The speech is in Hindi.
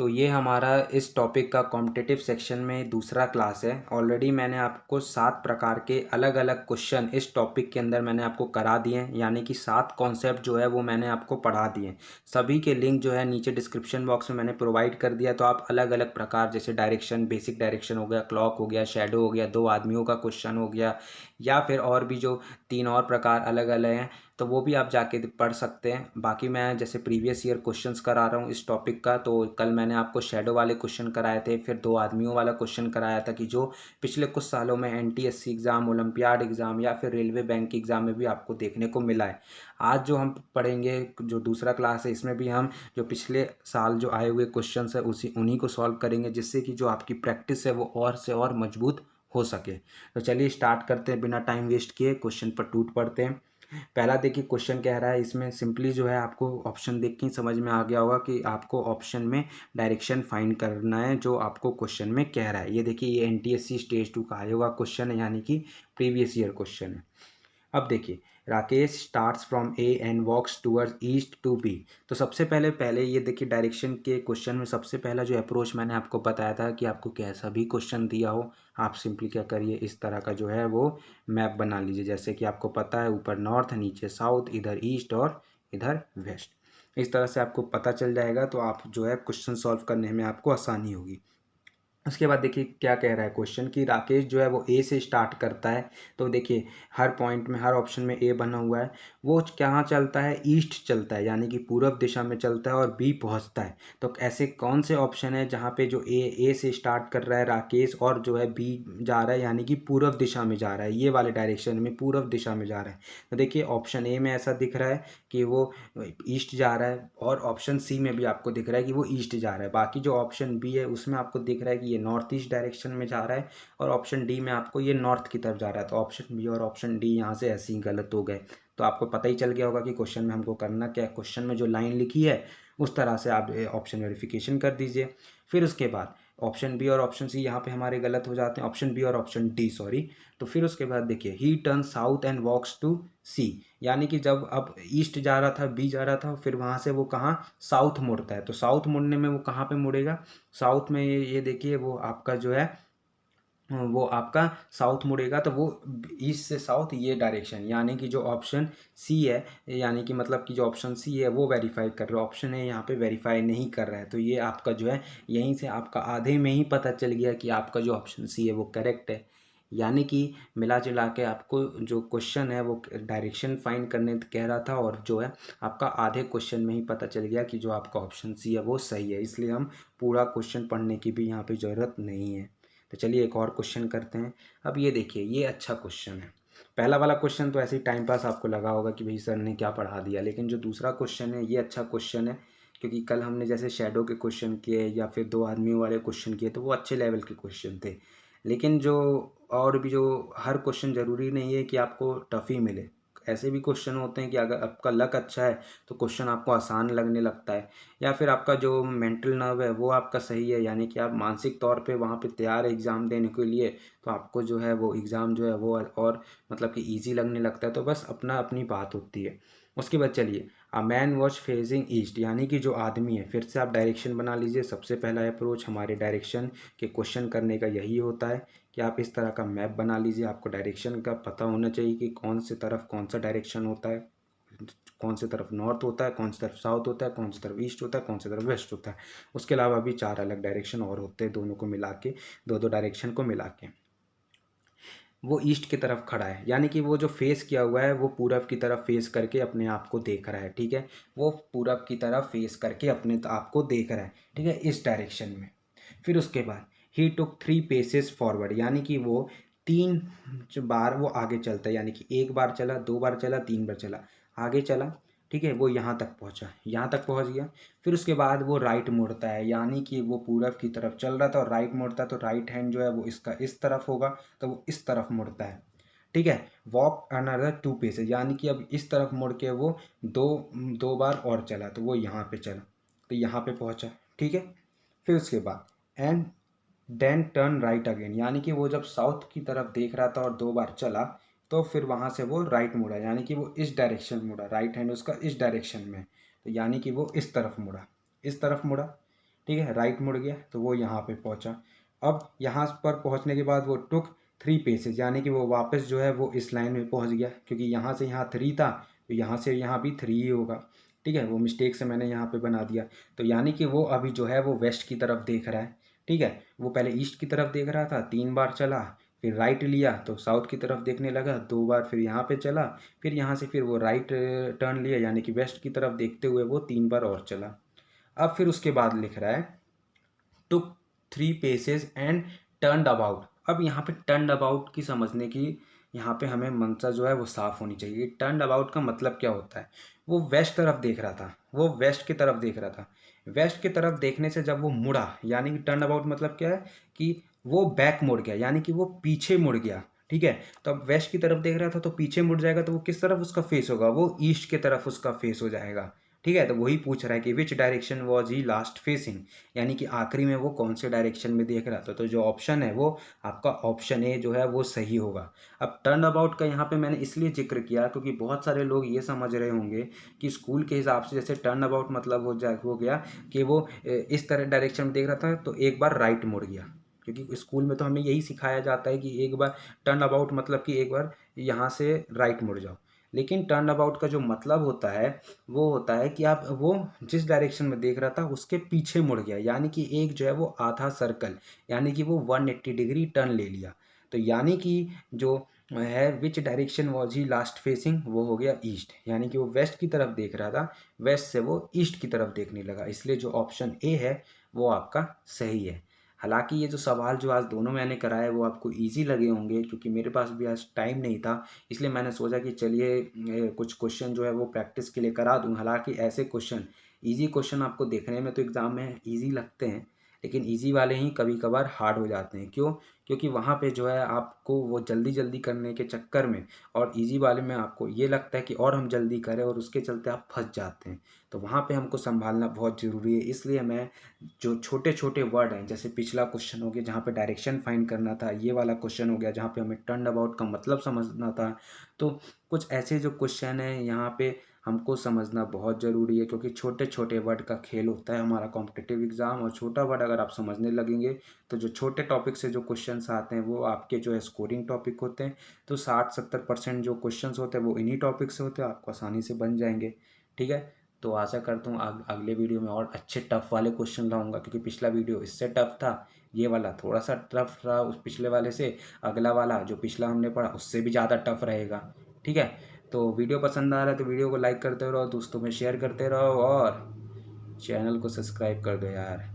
तो ये हमारा इस टॉपिक का कॉम्पिटिटिव सेक्शन में दूसरा क्लास है। ऑलरेडी मैंने आपको 7 प्रकार के अलग अलग क्वेश्चन इस टॉपिक के अंदर मैंने आपको करा दिए हैं, यानी कि 7 कॉन्सेप्ट जो है वो मैंने आपको पढ़ा दिए हैं। सभी के लिंक जो है नीचे डिस्क्रिप्शन बॉक्स में मैंने प्रोवाइड कर दिया। तो आप अलग अलग प्रकार, जैसे डायरेक्शन, बेसिक डायरेक्शन हो गया, क्लॉक हो गया, शैडो हो गया, 2 आदमियों का क्वेश्चन हो गया, या फिर और भी जो 3 और प्रकार अलग अलग हैं, तो वो भी आप जाके पढ़ सकते हैं। बाकी मैं जैसे प्रीवियस ईयर क्वेश्चंस करा रहा हूँ इस टॉपिक का, तो कल मैंने आपको शैडो वाले क्वेश्चन कराए थे, फिर 2 आदमियों वाला क्वेश्चन कराया था कि जो पिछले कुछ सालों में एनटीएससी एग्ज़ाम, ओलंपियाड एग्ज़ाम या फिर रेलवे बैंक एग्ज़ाम में भी आपको देखने को मिला है। आज जो हम पढ़ेंगे, जो दूसरा क्लास है, इसमें भी हम जो पिछले साल जो आए हुए क्वेश्चन है उन्हीं को सॉल्व करेंगे, जिससे कि जो आपकी प्रैक्टिस है वो और से और मजबूत हो सके। तो चलिए स्टार्ट करते हैं बिना टाइम वेस्ट किए, क्वेश्चन पर टूट पड़ते हैं। पहला देखिए क्वेश्चन कह रहा है, इसमें सिंपली जो है आपको ऑप्शन देख के ही समझ में आ गया होगा कि आपको ऑप्शन में डायरेक्शन फाइंड करना है जो आपको क्वेश्चन में कह रहा है। ये देखिए, ये एनटीएससी स्टेज 2 का आया हुआ क्वेश्चन है, यानी कि प्रीवियस ईयर क्वेश्चन है। अब देखिए, Rakesh starts from A and walks towards east to B. तो सबसे पहले ये देखिए, डायरेक्शन के क्वेश्चन में सबसे पहला जो अप्रोच मैंने आपको बताया था कि आपको कैसा भी क्वेश्चन दिया हो, आप सिंपली क्या करिए, इस तरह का जो है वो मैप बना लीजिए। जैसे कि आपको पता है, ऊपर नॉर्थ, नीचे साउथ, इधर ईस्ट और इधर वेस्ट। इस तरह से आपको पता चल जाएगा, तो आप जो है क्वेश्चन सॉल्व करने में आपको आसानी होगी। उसके बाद देखिए क्या कह रहा है क्वेश्चन, कि राकेश जो है वो ए से स्टार्ट करता है। तो देखिए, हर पॉइंट में, हर ऑप्शन में ए बना हुआ है। वो कहाँ चलता है? ईस्ट चलता है, यानी कि पूर्व दिशा में चलता है, और बी पहुंचता है। तो ऐसे कौन से ऑप्शन है जहाँ पे जो ए से स्टार्ट कर रहा है राकेश, और जो है बी जा रहा है, यानी कि पूर्व दिशा में जा रहा है, ये वाले डायरेक्शन में पूर्व दिशा में जा रहा है। तो देखिए, ऑप्शन ए में ऐसा दिख रहा है कि वो ईस्ट जा रहा है, और ऑप्शन सी में भी आपको दिख रहा है कि वो ईस्ट जा रहा है। बाकी जो ऑप्शन बी है उसमें आपको दिख रहा है कि ये नॉर्थ ईस्ट डायरेक्शन में जा रहा है, और ऑप्शन डी में आपको ये नॉर्थ की तरफ जा रहा है। तो ऑप्शन बी और ऑप्शन डी यहाँ से ऐसे ही गलत हो गए। तो आपको पता ही चल गया होगा कि क्वेश्चन में हमको करना क्या है। क्वेश्चन में जो लाइन लिखी है उस तरह से आप ऑप्शन वेरिफिकेशन कर दीजिए। फिर उसके बाद ऑप्शन बी और ऑप्शन सी यहाँ पे हमारे गलत हो जाते हैं, ऑप्शन बी और ऑप्शन डी, सॉरी। तो फिर उसके बाद देखिए, he turn south and walks to C, यानी कि जब अब ईस्ट जा रहा था, बी जा रहा था, फिर वहाँ से वो कहाँ, साउथ मुड़ता है। तो साउथ मुड़ने में वो कहाँ पे मुड़ेगा? साउथ में ये देखिए, वो आपका जो है वो आपका साउथ मुड़ेगा, तो वो ईस्ट से साउथ, ये डायरेक्शन, यानी कि जो ऑप्शन सी है, यानी कि मतलब कि जो ऑप्शन सी है वो वेरीफाई कर रहा है, ऑप्शन है यहाँ पे वेरीफाई नहीं कर रहा है। तो ये आपका जो है, यहीं से आपका आधे में ही पता चल गया कि आपका जो ऑप्शन सी है वो करेक्ट है। यानी कि मिला जुला के आपको जो क्वेश्चन है वो डायरेक्शन फाइंड करने कह रहा था, और जो है आपका आधे क्वेश्चन में ही पता चल गया कि जो आपका ऑप्शन सी है वो सही है। इसलिए हम पूरा क्वेश्चन पढ़ने की भी यहाँ पे ज़रूरत नहीं है। तो चलिए एक और क्वेश्चन करते हैं। अब ये देखिए, ये अच्छा क्वेश्चन है। पहला वाला क्वेश्चन तो ऐसे ही टाइम पास आपको लगा होगा कि भाई सर ने क्या पढ़ा दिया, लेकिन जो दूसरा क्वेश्चन है ये अच्छा क्वेश्चन है, क्योंकि कल हमने जैसे शैडो के क्वेश्चन किए या फिर 2 आदमियों वाले क्वेश्चन किए, तो वो अच्छे लेवल के क्वेश्चन थे। लेकिन जो और भी, जो हर क्वेश्चन ज़रूरी नहीं है कि आपको टफ ही मिले। ऐसे भी क्वेश्चन होते हैं कि अगर आपका लक अच्छा है तो क्वेश्चन आपको आसान लगने लगता है, या फिर आपका जो मेंटल नर्व है वो आपका सही है, यानी कि आप मानसिक तौर पे वहाँ पे तैयार है एग्ज़ाम देने के लिए, तो आपको जो है वो एग्ज़ाम जो है वो और मतलब कि ईजी लगने लगता है। तो बस अपना अपनी बात होती है। उसके बाद चलिए, a man was phasing east, यानी कि जो आदमी है, फिर से आप डायरेक्शन बना लीजिए। सबसे पहला अप्रोच हमारे डायरेक्शन के क्वेश्चन करने का यही होता है कि आप इस तरह का मैप बना लीजिए। आपको डायरेक्शन का पता होना चाहिए कि कौन से तरफ कौन सा डायरेक्शन होता है, कौन सी तरफ नॉर्थ होता है, कौन सी तरफ साउथ होता है, कौन सी तरफ ईस्ट होता है, कौन सी तरफ वेस्ट होता है। उसके अलावा भी 4 अलग डायरेक्शन और होते हैं, दोनों को मिला के, दो डायरेक्शन को मिला के। वो ईस्ट की तरफ खड़ा है, यानी कि वो जो फेस किया हुआ है वो पूरब की तरफ फेस करके अपने आप को देख रहा है, ठीक है। वो पूरब की तरफ फेस करके अपने आप को देख रहा है, ठीक है, इस डायरेक्शन में। फिर उसके बाद ही टुक 3 पेसेस फॉरवर्ड, यानी कि वो 3 बार वो आगे चलता है, यानी कि 1 बार चला, 2 बार चला, 3 बार चला, आगे चला, ठीक है। वो यहाँ तक पहुँचा, यहाँ तक पहुँच गया। फिर उसके बाद वो राइट मुड़ता है, यानी कि वो पूरब की तरफ चल रहा था और राइट मुड़ता है, तो राइट हैंड जो है वो इसका इस तरफ होगा, तो वो इस तरफ मुड़ता है, ठीक है। वॉक अनदर 2 पेसेस, यानी कि अब इस तरफ मुड़ के वो दो बार और चला, तो वो यहाँ पे चला, तो यहाँ पे पहुँचा, ठीक है। फिर उसके बाद and then turn right again, यानी कि वो जब साउथ की तरफ देख रहा था और 2 बार चला, तो फिर वहाँ से वो राइट मुड़ा, यानी कि वो इस डायरेक्शन मुड़ा, राइट हैंड उसका इस डायरेक्शन में, तो यानी कि वो इस तरफ मुड़ा, इस तरफ मुड़ा, ठीक है, राइट मुड़ गया तो वो यहाँ पे पहुँचा। अब यहाँ पर पहुँचने के बाद वो टुक 3 पेसेज, यानी कि वो वापस जो है वो इस लाइन में पहुँच गया, क्योंकि यहाँ से यहाँ 3 था तो यहाँ से यहाँ भी 3 ही होगा। ठीक है, वो मिस्टेक से मैंने यहाँ पे बना दिया। तो यानी कि वो अभी जो है वो वेस्ट की तरफ देख रहा है। ठीक है, वो पहले ईस्ट की तरफ देख रहा था, 3 बार चला, फिर राइट लिया तो साउथ की तरफ देखने लगा 2 बार, फिर यहाँ पे चला, फिर यहाँ से फिर वो राइट टर्न लिया, यानी कि वेस्ट की तरफ देखते हुए वो 3 बार और चला। अब फिर उसके बाद लिख रहा है टुक 3 पेसेस एंड टर्नड अबाउट। अब यहाँ पे टर्नड अबाउट की समझने की यहाँ पे हमें मंशा जो है वो साफ होनी चाहिए। टर्नड अबाउट का मतलब क्या होता है? वो वेस्ट तरफ देख रहा था, वो वेस्ट की तरफ देख रहा था। वेस्ट की तरफ देखने से जब वो मुड़ा, यानी कि टर्न अबाउट मतलब क्या है कि वो बैक मुड़ गया, यानी कि वो पीछे मुड़ गया। ठीक है, तो अब वेस्ट की तरफ देख रहा था तो पीछे मुड़ जाएगा, तो वो किस तरफ उसका फेस होगा? वो ईस्ट की तरफ उसका फेस हो जाएगा। ठीक है, तो वही पूछ रहा है कि which direction was he last facing, यानी कि आखिरी में वो कौन से डायरेक्शन में देख रहा था। तो जो ऑप्शन है वो आपका ऑप्शन ए जो है वो सही होगा। अब टर्न अबाउट का यहाँ पे मैंने इसलिए जिक्र किया क्योंकि बहुत सारे लोग ये समझ रहे होंगे कि स्कूल के हिसाब से जैसे टर्न अबाउट मतलब हो गया कि वो इस तरह डायरेक्शन में देख रहा था तो एक बार राइट मुड़ गया, क्योंकि स्कूल में तो हमें यही सिखाया जाता है कि एक बार टर्न अबाउट मतलब कि एक बार यहाँ से राइट मुड़ जाओ। लेकिन टर्न अबाउट का जो मतलब होता है वो होता है कि आप वो जिस डायरेक्शन में देख रहा था उसके पीछे मुड़ गया, यानी कि एक जो है वो आधा सर्कल, यानी कि वो 180 डिग्री टर्न ले लिया। तो यानी कि जो है which direction was he last facing, वो हो गया ईस्ट, यानी कि वो वेस्ट की तरफ देख रहा था, वेस्ट से वो ईस्ट की तरफ देखने लगा। इसलिए जो ऑप्शन ए है वो आपका सही है। हालांकि ये जो सवाल जो आज दोनों मैंने कराए वो आपको इजी लगे होंगे, क्योंकि मेरे पास भी आज टाइम नहीं था, इसलिए मैंने सोचा कि चलिए कुछ क्वेश्चन जो है वो प्रैक्टिस के लिए करा दूं। हालांकि ऐसे क्वेश्चन, इजी क्वेश्चन आपको देखने में तो एग्ज़ाम में इजी लगते हैं, लेकिन इजी वाले ही कभी कभार हार्ड हो जाते हैं। क्यों? क्योंकि वहाँ पे जो है आपको वो जल्दी जल्दी करने के चक्कर में, और इजी वाले में आपको ये लगता है कि और हम जल्दी करें और उसके चलते आप फंस जाते हैं। तो वहाँ पे हमको संभालना बहुत ज़रूरी है। इसलिए मैं जो छोटे छोटे वर्ड हैं, जैसे पिछला क्वेश्चन हो गया जहाँ पे डायरेक्शन फाइंड करना था, ये वाला क्वेश्चन हो गया जहाँ पे हमें टर्न अबाउट का मतलब समझना था, तो कुछ ऐसे जो क्वेश्चन हैं यहाँ पे हमको समझना बहुत ज़रूरी है, क्योंकि छोटे छोटे वर्ड का खेल होता है हमारा कॉम्पिटिटिव एग्ज़ाम। और छोटा वर्ड अगर आप समझने लगेंगे तो जो छोटे टॉपिक से जो क्वेश्चंस आते हैं वो आपके जो है स्कोरिंग टॉपिक होते हैं। तो 60-70% जो क्वेश्चंस होते हैं वो इन्हीं टॉपिक से होते हैं, आपको आसानी से बन जाएंगे। ठीक है, तो आशा करता हूँ अगले वीडियो में और अच्छे टफ वाले क्वेश्चन लाऊंगा, क्योंकि पिछला वीडियो इससे टफ था, ये वाला थोड़ा सा टफ रहा उस पिछले वाले से, अगला वाला जो पिछला हमने पढ़ा उससे भी ज़्यादा टफ रहेगा। ठीक है, तो वीडियो पसंद आ रहा है तो वीडियो को लाइक करते रहो, दोस्तों में शेयर करते रहो, और चैनल को सब्सक्राइब कर दो यार।